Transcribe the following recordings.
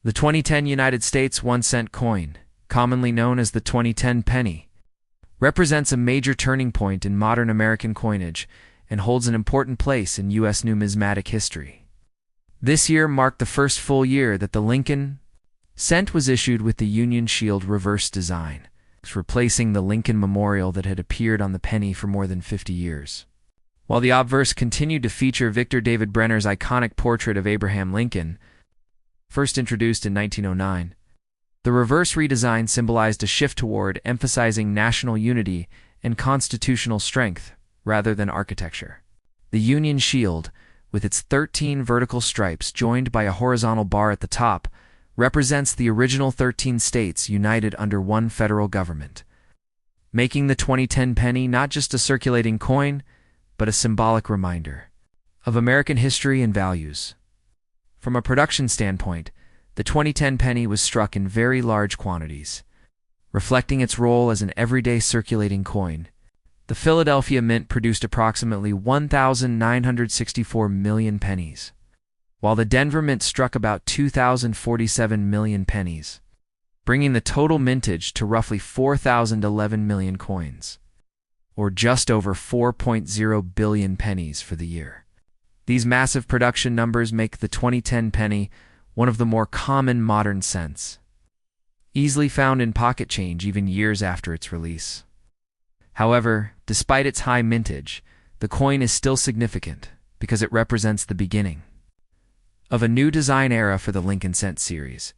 The 2010 United States 1-cent coin, commonly known as the 2010 penny, represents a major turning point in modern American coinage and holds an important place in U.S. numismatic history. This year marked the first full year that the Lincoln cent was issued with the Union Shield reverse design, replacing the Lincoln Memorial that had appeared on the penny for more than 50 years. While the obverse continued to feature Victor David Brenner's iconic portrait of Abraham Lincoln, first introduced in 1909, the reverse redesign symbolized a shift toward emphasizing national unity and constitutional strength rather than architecture. The Union Shield, with its 13 vertical stripes joined by a horizontal bar at the top, represents the original 13 states united under one federal government, making the 2010 penny not just a circulating coin, but a symbolic reminder of American history and values. From a production standpoint, the 2010 penny was struck in very large quantities, reflecting its role as an everyday circulating coin. The Philadelphia Mint produced approximately 1,964 million pennies, while the Denver Mint struck about 2,047 million pennies, bringing the total mintage to roughly 4,011 million coins, or just over 4.0 billion pennies for the year. These massive production numbers make the 2010 penny one of the more common modern cents, easily found in pocket change even years after its release. However, despite its high mintage, the coin is still significant because it represents the beginning of a new design era for the Lincoln Cent series.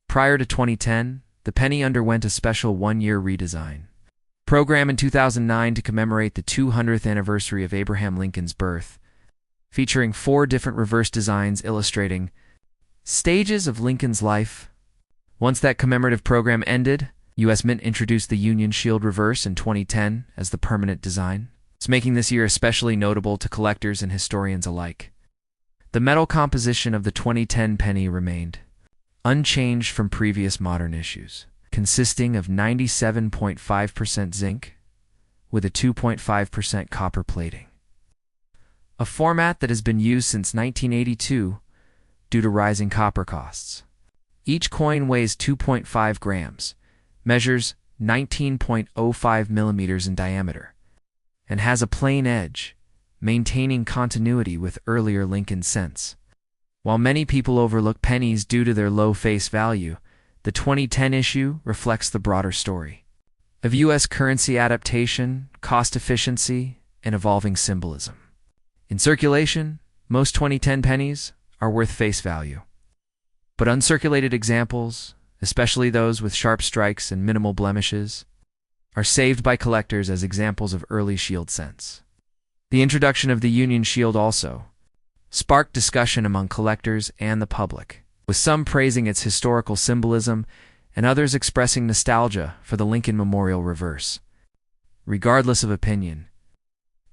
Prior to 2010, the penny underwent a special one-year redesign program in 2009 to commemorate the 200th anniversary of Abraham Lincoln's birth, featuring 4 different reverse designs illustrating stages of Lincoln's life. Once that commemorative program ended, U.S. Mint introduced the Union Shield reverse in 2010 as the permanent design. It's making this year especially notable to collectors and historians alike. The metal composition of the 2010 penny remained unchanged from previous modern issues, consisting of 97.5% zinc with a 2.5% copper plating, a format that has been used since 1982 due to rising copper costs. Each coin weighs 2.5 grams, measures 19.05 millimeters in diameter, and has a plain edge, maintaining continuity with earlier Lincoln cents. While many people overlook pennies due to their low face value, the 2010 issue reflects the broader story of U.S. currency adaptation, cost efficiency, and evolving symbolism. In circulation, most 2010 pennies are worth face value, but uncirculated examples, especially those with sharp strikes and minimal blemishes, are saved by collectors as examples of early Shield cents. The introduction of the Union Shield also sparked discussion among collectors and the public, with some praising its historical symbolism and others expressing nostalgia for the Lincoln Memorial reverse. Regardless of opinion,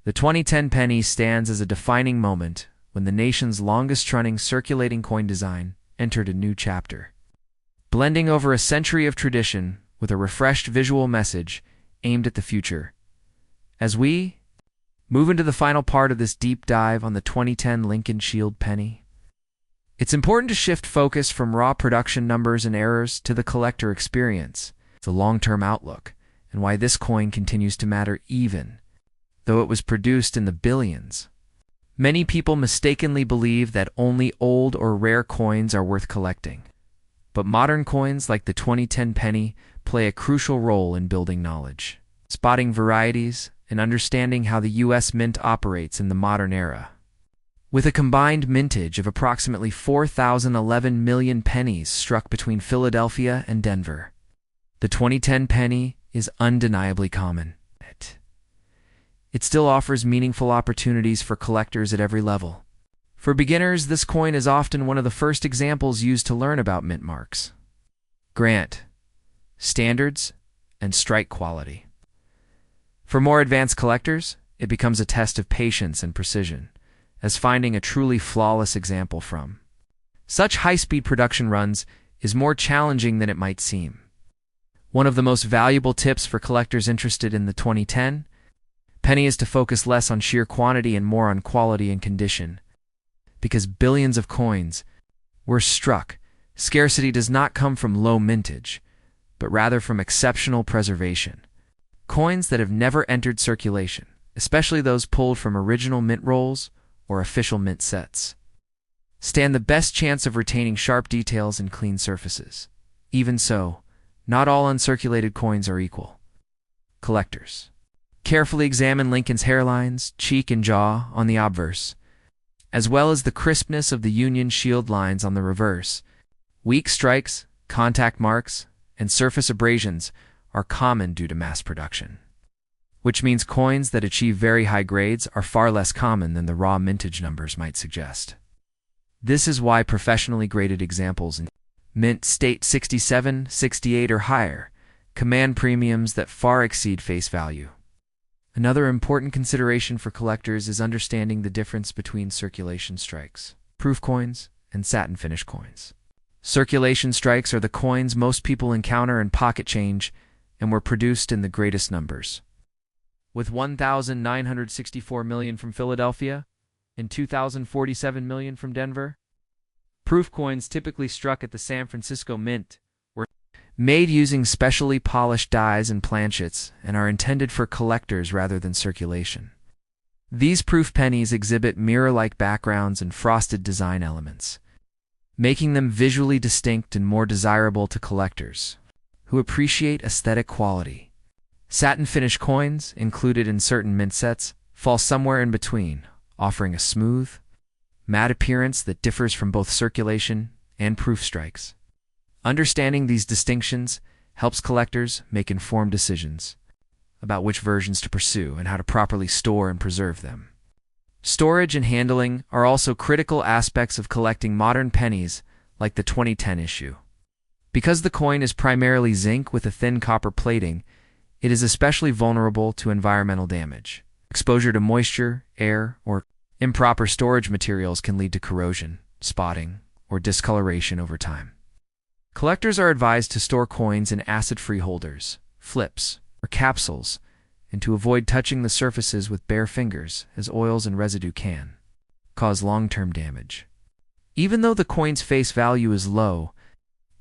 the 2010 penny stands as a defining moment when the nation's longest-running circulating coin design entered a new chapter, blending over a century of tradition with a refreshed visual message aimed at the future. As we move into the final part of this deep dive on the 2010 Lincoln Shield penny, it's important to shift focus from raw production numbers and errors to the collector experience, the long-term outlook, and why this coin continues to matter even though it was produced in the billions. Many people mistakenly believe that only old or rare coins are worth collecting, but modern coins like the 2010 penny play a crucial role in building knowledge, spotting varieties, and understanding how the U.S. Mint operates in the modern era. With a combined mintage of approximately 4,011 million pennies struck between Philadelphia and Denver, the 2010 penny is undeniably common. It still offers meaningful opportunities for collectors at every level. For beginners, this coin is often one of the first examples used to learn about mint marks, grant, standards, and strike quality. For more advanced collectors, it becomes a test of patience and precision, as finding a truly flawless example from such high-speed production runs is more challenging than it might seem. One of the most valuable tips for collectors interested in the 2010 penny is to focus less on sheer quantity and more on quality and condition, because billions of coins were struck Scarcity does not come from low mintage, but rather from exceptional preservation. Coins that have never entered circulation, especially those pulled from original mint rolls or official mint sets, stand the best chance of retaining sharp details and clean surfaces. Even so, not all uncirculated coins are equal. Collectors carefully examine Lincoln's hairlines, cheek, and jaw on the obverse, as well as the crispness of the Union Shield lines on the reverse. Weak strikes, contact marks, and surface abrasions are common due to mass production, which means coins that achieve very high grades are far less common than the raw mintage numbers might suggest. This is why professionally graded examples in mint state 67, 68 or higher command premiums that far exceed face value. Another important consideration for collectors is understanding the difference between circulation strikes, proof coins, and satin finish coins. Circulation strikes are the coins most people encounter in pocket change and were produced in the greatest numbers, with 1,964 million from Philadelphia and 2,047 million from Denver. Proof coins typically struck at the San Francisco Mint were made using specially polished dies and planchets and are intended for collectors rather than circulation. These proof pennies exhibit mirror-like backgrounds and frosted design elements, making them visually distinct and more desirable to collectors who appreciate aesthetic quality. Satin finish coins, included in certain mint sets, fall somewhere in between, offering a smooth, matte appearance that differs from both circulation and proof strikes. Understanding these distinctions helps collectors make informed decisions about which versions to pursue and how to properly store and preserve them. Storage and handling are also critical aspects of collecting modern pennies like the 2010 issue. Because the coin is primarily zinc with a thin copper plating, it is especially vulnerable to environmental damage. Exposure to moisture, air, or improper storage materials can lead to corrosion, spotting, or discoloration over time. Collectors are advised to store coins in acid-free holders, flips, or capsules, and to avoid touching the surfaces with bare fingers, as oils and residue can cause long-term damage. Even though the coin's face value is low,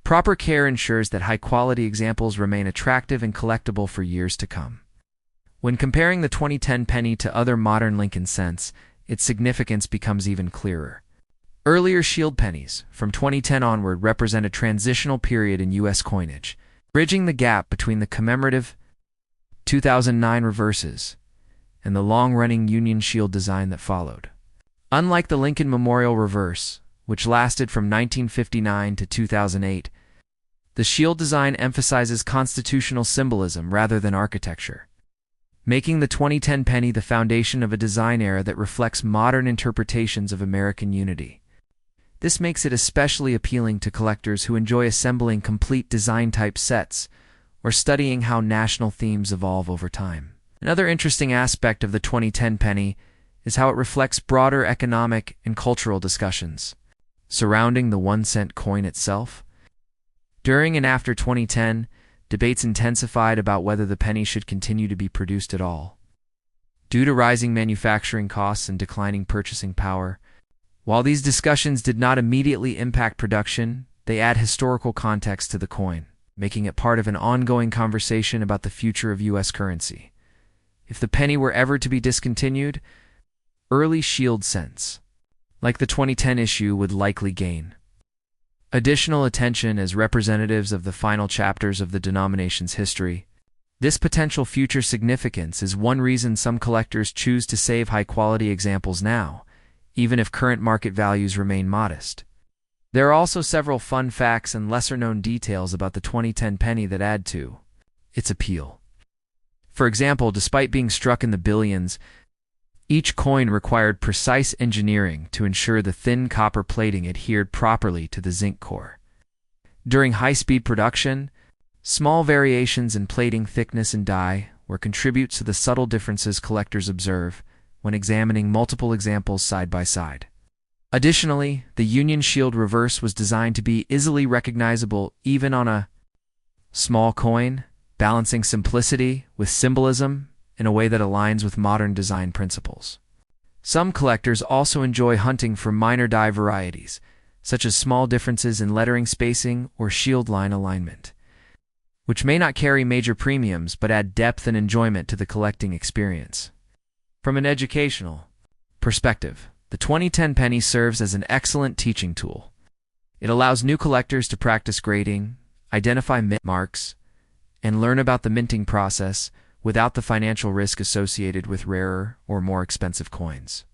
proper care ensures that high-quality examples remain attractive and collectible for years to come. When comparing the 2010 penny to other modern Lincoln cents, its significance becomes even clearer. Earlier Shield pennies, from 2010 onward, represent a transitional period in U.S. coinage, bridging the gap between the commemorative 2009 reverses and the long-running Union Shield design that followed. Unlike the Lincoln Memorial reverse, which lasted from 1959 to 2008, the Shield design emphasizes constitutional symbolism rather than architecture, making the 2010 penny the foundation of a design era that reflects modern interpretations of American unity. This makes it especially appealing to collectors who enjoy assembling complete design-type sets or studying how national themes evolve over time. Another interesting aspect of the 2010 penny is how it reflects broader economic and cultural discussions surrounding the 1-cent coin itself. During and after 2010, debates intensified about whether the penny should continue to be produced at all. Due to rising manufacturing costs and declining purchasing power, while these discussions did not immediately impact production, they add historical context to the coin, making it part of an ongoing conversation about the future of U.S. currency. If the penny were ever to be discontinued, early Shield cents, like the 2010 issue, would likely gain additional attention as representatives of the final chapters of the denomination's history. This potential future significance is one reason some collectors choose to save high-quality examples now, even if current market values remain modest. There are also several fun facts and lesser-known details about the 2010 penny that add to its appeal. For example, despite being struck in the billions, each coin required precise engineering to ensure the thin copper plating adhered properly to the zinc core. During high-speed production, small variations in plating thickness and die were contributes to the subtle differences collectors observe when examining multiple examples side by side. Additionally, the Union Shield reverse was designed to be easily recognizable even on a small coin, balancing simplicity with symbolism in a way that aligns with modern design principles. Some collectors also enjoy hunting for minor die varieties, such as small differences in lettering spacing or shield line alignment, which may not carry major premiums but add depth and enjoyment to the collecting experience. From an educational perspective, the 2010 penny serves as an excellent teaching tool. It allows new collectors to practice grading, identify mint marks, and learn about the minting process without the financial risk associated with rarer or more expensive coins.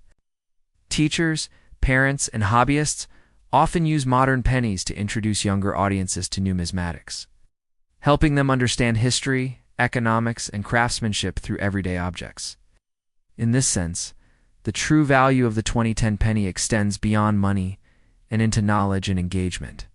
Teachers, parents, and hobbyists often use modern pennies to introduce younger audiences to numismatics, helping them understand history, economics, and craftsmanship through everyday objects. In this sense, the true value of the 2010 penny extends beyond money and into knowledge and engagement.